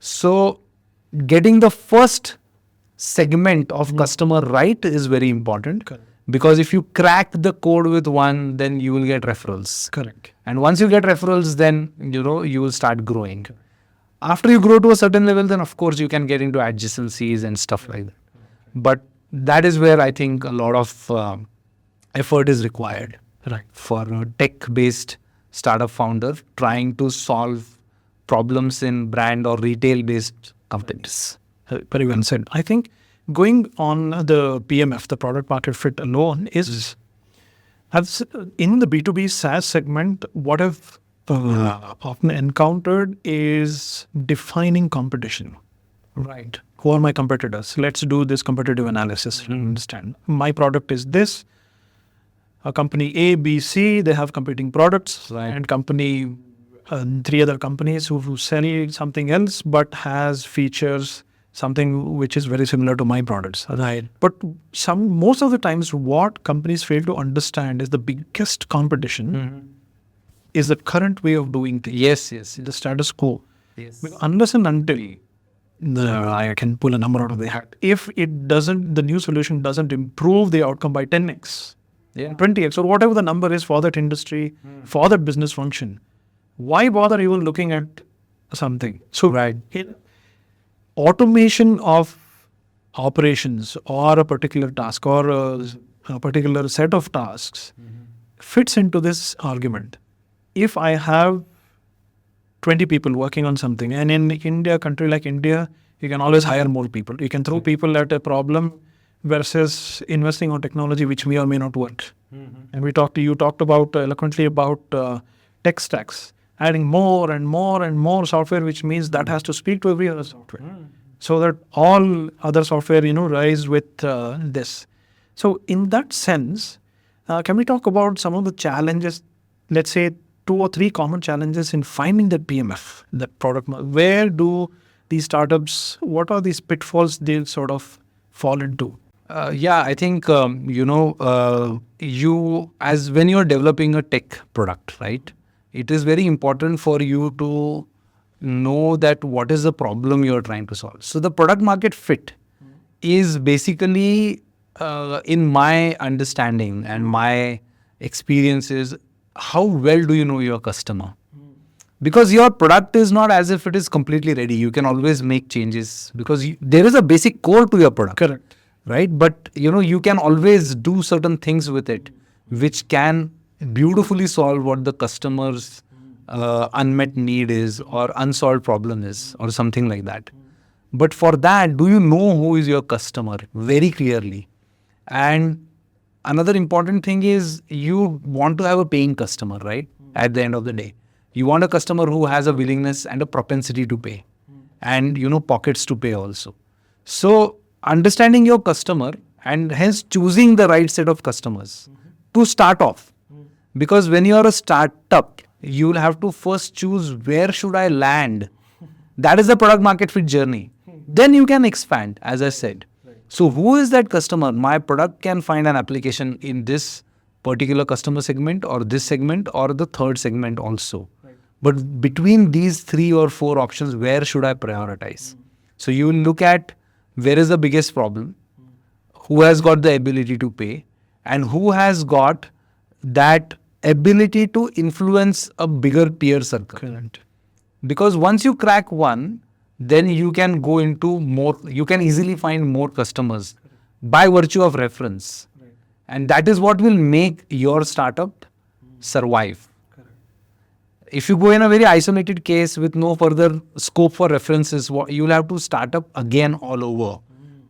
So getting the first segment of customer right is very important. Correct. Because if you crack the code with one, then you will get referrals. Correct. And once you get referrals, then you will start growing. After you grow to a certain level, then of course you can get into adjacencies and stuff like that. But that is where I think a lot of effort is required, Right. for a tech-based startup founder trying to solve problems in brand or retail-based companies. Very well said. I think going on the PMF, the product market fit alone, is in the B2B SaaS segment, what I've often encountered is defining competition. Right. Who are my competitors? Let's do this competitive analysis and understand. My product is this. A company A, B, C, they have competing products. Right. And company, 3 other companies who sell something else but has features, something which is very similar to my products. Right. But most of the times what companies fail to understand is the biggest competition is the current way of doing things. Yes. The status quo. Yes. Unless and until I can pull a number out of the hat. If the new solution doesn't improve the outcome by 10x, 20x, or whatever the number is for that industry, for that business function, why bother even looking at something? So, Right. Automation of operations or a particular task or a particular set of tasks fits into this argument. If I have 20 people working on something, and in India, country like India, you can always hire more people. You can throw people at a problem versus investing on technology which may or may not work. And you talked about eloquently about tech stacks, adding more and more and more software, which means that has to speak to every other software. So that all other software, rise with this. So in that sense, can we talk about some of the challenges, let's say 2 or 3 common challenges in finding that PMF, that product? Where do these startups, what are these pitfalls they sort of fall into? I think, when you're developing a tech product, right, it is very important for you to know that what is the problem you're trying to solve. So the product market fit is basically, in my understanding and my experiences, how well do you know your customer? Because your product is not as if it is completely ready. You can always make changes because there is a basic core to your product. Correct. Right? But, you can always do certain things with it which can beautifully solve what the customer's unmet need is or unsolved problem is or something like that. But for that, do you know who is your customer very clearly? And another important thing is you want to have a paying customer, right? At the end of the day. You want a customer who has a willingness and a propensity to pay and, pockets to pay also. So understanding your customer and hence choosing the right set of customers to start off. Because when you are a startup, you'll have to first choose where should I land. That is the product market fit journey. Then you can expand, as I said. So who is that customer? My product can find an application in this particular customer segment or this segment or the third segment also. But between these 3 or 4 options, where should I prioritize? So you will look at where is the biggest problem, who has got the ability to pay, and who has got that ability to influence a bigger peer circle. Correct. Because once you crack one, then you can go into more, you can easily find more customers by virtue of reference. And that is what will make your startup survive. If you go in a very isolated case with no further scope for references, you will have to start up again all over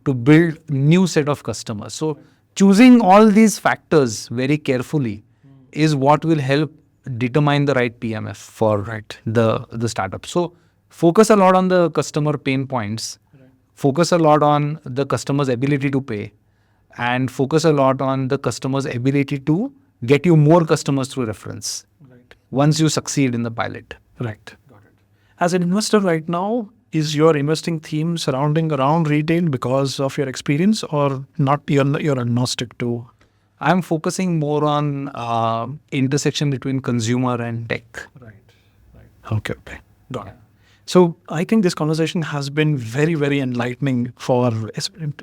to build new set of customers. So choosing all these factors very carefully is what will help determine the right PMF for the startup. So focus a lot on the customer pain points, focus a lot on the customer's ability to pay, and focus a lot on the customer's ability to get you more customers through reference once you succeed in the pilot. Right. Got it. As an investor right now, is your investing theme surrounding around retail because of your experience, or not? You're agnostic to? I'm focusing more on intersection between consumer and tech. Right. Okay. Got it. So I think this conversation has been very, very enlightening for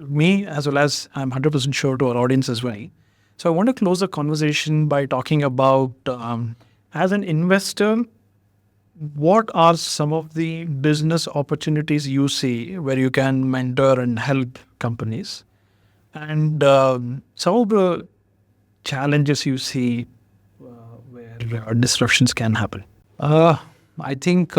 me, as well as I'm 100% sure to our audience as well. So I want to close the conversation by talking about, as an investor, what are some of the business opportunities you see where you can mentor and help companies, and some of the challenges you see where disruptions can happen? I think,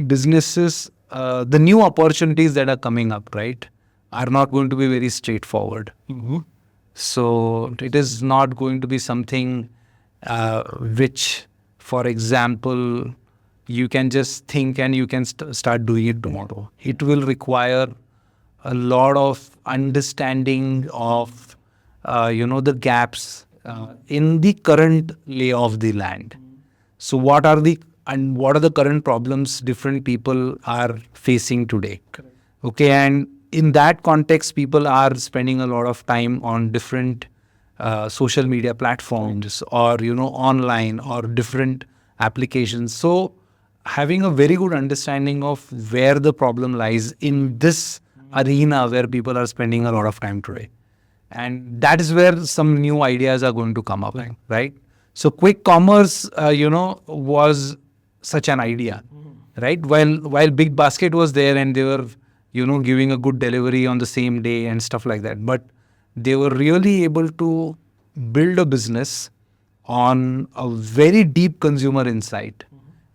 businesses, the new opportunities that are coming up, right, are not going to be very straightforward. Mm-hmm. So it is not going to be something which, for example, you can just think and you can start doing it tomorrow. It will require a lot of understanding of, the gaps in the current lay of the land. So what are the current problems different people are facing today? Correct. Okay, and in that context, people are spending a lot of time on different social media platforms, or online, or different applications. So having a very good understanding of where the problem lies in this arena where people are spending a lot of time today, and that is where some new ideas are going to come up, right? So quick commerce, was such an idea, right? While Big Basket was there and they were, giving a good delivery on the same day and stuff like that, but they were really able to build a business on a very deep consumer insight,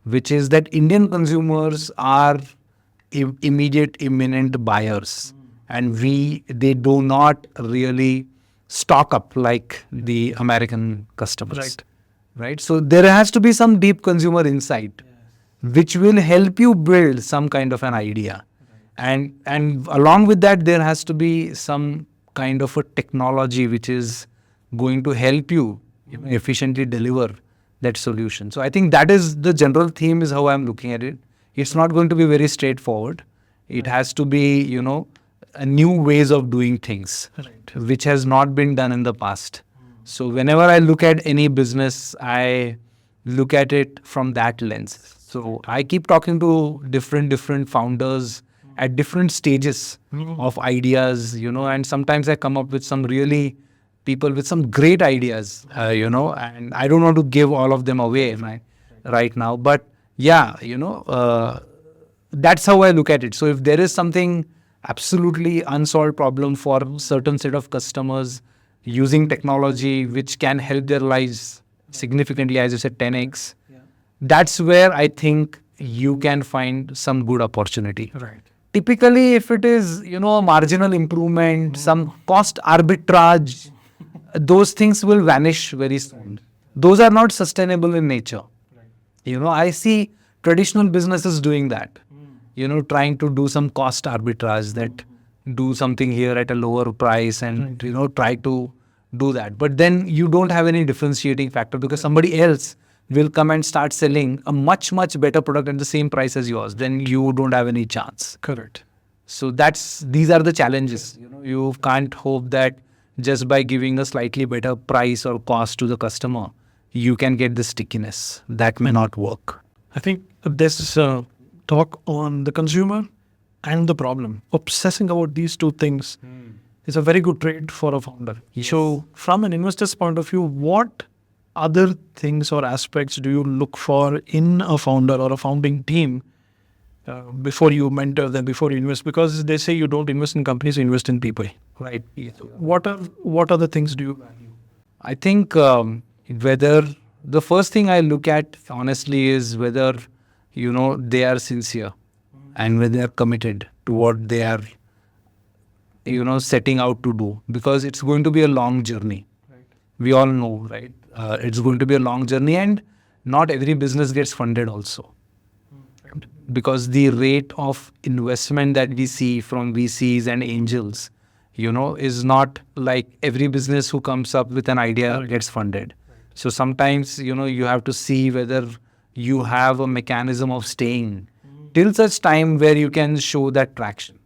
which is that Indian consumers are immediate, imminent buyers, and they do not really stock up like the American customers. Right. So there has to be some deep consumer insight, which will help you build some kind of an idea. And along with that, there has to be some kind of a technology which is going to help you efficiently deliver that solution. So I think that is the general theme, is how I'm looking at it. It's not going to be very straightforward. It has to be, a new ways of doing things, which has not been done in the past. So whenever I look at any business, I look at it from that lens. So I keep talking to different founders at different stages of ideas, and sometimes I come up with some really people with some great ideas, and I don't want to give all of them away right now. But yeah, that's how I look at it. So if there is something absolutely unsolved problem for a certain set of customers, using technology which can help their lives significantly, as you said, 10x, that's where I think you can find some good opportunity. Right. Typically, if it is, a marginal improvement, some cost arbitrage, those things will vanish very soon. Those are not sustainable in nature. I see traditional businesses doing that, trying to do some cost arbitrage, that do something here at a lower price and, try to do that. But then you don't have any differentiating factor, because somebody else will come and start selling a much, much better product at the same price as yours. Then you don't have any chance. Correct. So these are the challenges. You can't hope that just by giving a slightly better price or cost to the customer, you can get the stickiness. That may not work. I think this talk on the consumer and the problem, obsessing about these two things, is a very good trait for a founder. Yes. So from an investor's point of view, what other things or aspects do you look for in a founder or a founding team before you mentor them, before you invest? Because they say you don't invest in companies, you invest in people. Right. What are the things do you value? I think whether the first thing I look at honestly is whether they are sincere and whether they are committed to what they are setting out to do, because it's going to be a long journey. Right. We all know, right? It's going to be a long journey, and not every business gets funded also, because the rate of investment that we see from VCs and angels, is not like every business who comes up with an idea gets funded. So sometimes, you have to see whether you have a mechanism of staying till such time where you can show that traction.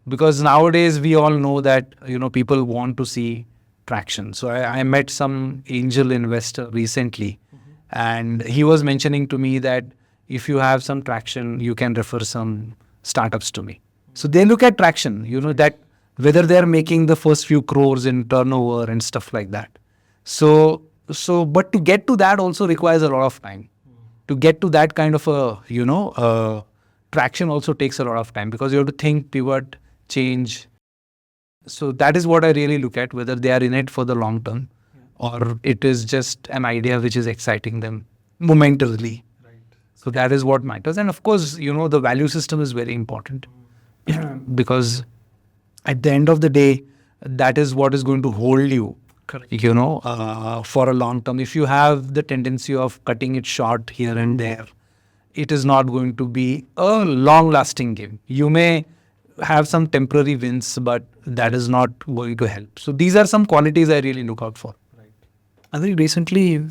Because nowadays we all know that, people want to see traction. So I met some angel investor recently, and he was mentioning to me that if you have some traction, you can refer some startups to me. So they look at traction, that whether they're making the first few crores in turnover and stuff like that. So, but to get to that also requires a lot of time. To get to that kind of traction also takes a lot of time, because you have to think, pivot, change. So that is what I really look at, whether they are in it for the long term or it is just an idea which is exciting them momentarily. So that is what matters. And of course, the value system is very important because at the end of the day, that is what is going to hold you, Correct. For a long term. If you have the tendency of cutting it short here and there, it is not going to be a long lasting game. You may have some temporary wins, but that is not going to help. So these are some qualities I really look out for. Right. I think recently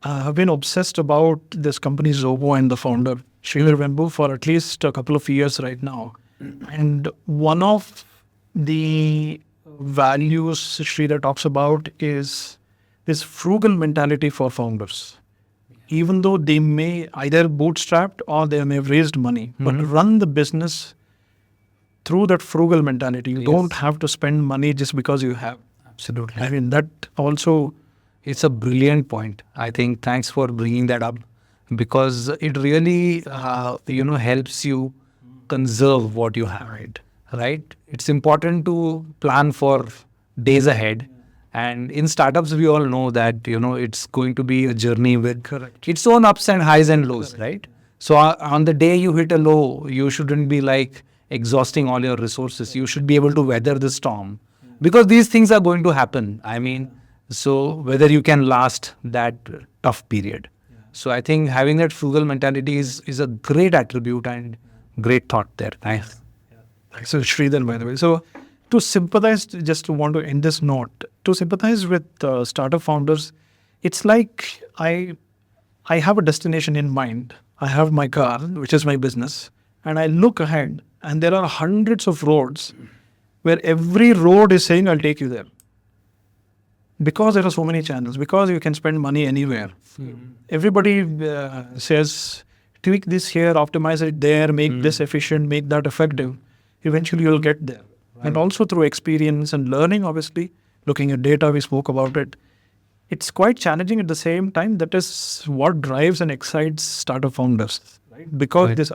I've been obsessed about this company Zoho and the founder Sridhar Vembu for at least a couple of years right now. And one of the values Sridhar talks about is this frugal mentality for founders. Even though they may either bootstrapped or they may have raised money, but run the business through that frugal mentality. You don't have to spend money just because you have. Absolutely. I mean, that also... It's a brilliant point. I think thanks for bringing that up, because it really, helps you conserve what you have. Right? It's important to plan for days ahead. And in startups, we all know that, it's going to be a journey with its own ups and highs and lows, right? So on the day you hit a low, you shouldn't be like exhausting all your resources. You should be able to weather the storm, because these things are going to happen. I mean, so whether you can last that tough period. So I think having that frugal mentality is a great attribute and great thought there. Nice. Thanks, Sridhar, by the way. So to sympathize, just want to end this note, to sympathize with startup founders, it's like I have a destination in mind. I have my car, which is my business, and I look ahead and there are hundreds of roads where every road is saying, I'll take you there. Because there are so many channels, because you can spend money anywhere. Everybody says, tweak this here, optimize it there, make this efficient, make that effective. Eventually you'll get there. Right. And also through experience and learning, obviously, looking at data, we spoke about it. It's quite challenging at the same time. That is what drives and excites startup founders, right? Because there's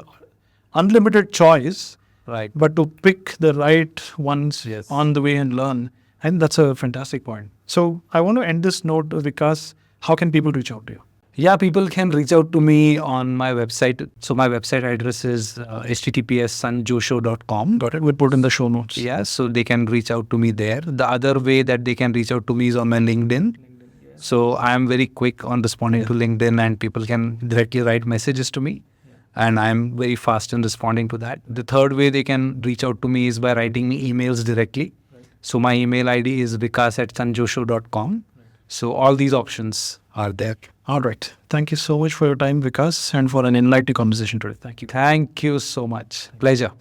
unlimited choice, right? But to pick the right ones on the way and learn. And that's a fantastic point. So I want to end this note, Vikas. How can people reach out to you? Yeah, people can reach out to me on my website. So my website address is https://sanjosho.com. Got it. We'll put in the show notes. Yeah, so they can reach out to me there. The other way that they can reach out to me is on my LinkedIn. So I am very quick on responding to LinkedIn, and people can directly write messages to me. And I'm very fast in responding to that. The third way they can reach out to me is by writing me emails directly. So my email ID is vikas@sanjosho.com. So all these options are there. All right. Thank you so much for your time, Vikas, and for an enlightening conversation today. Thank you. Thank you so much. Pleasure.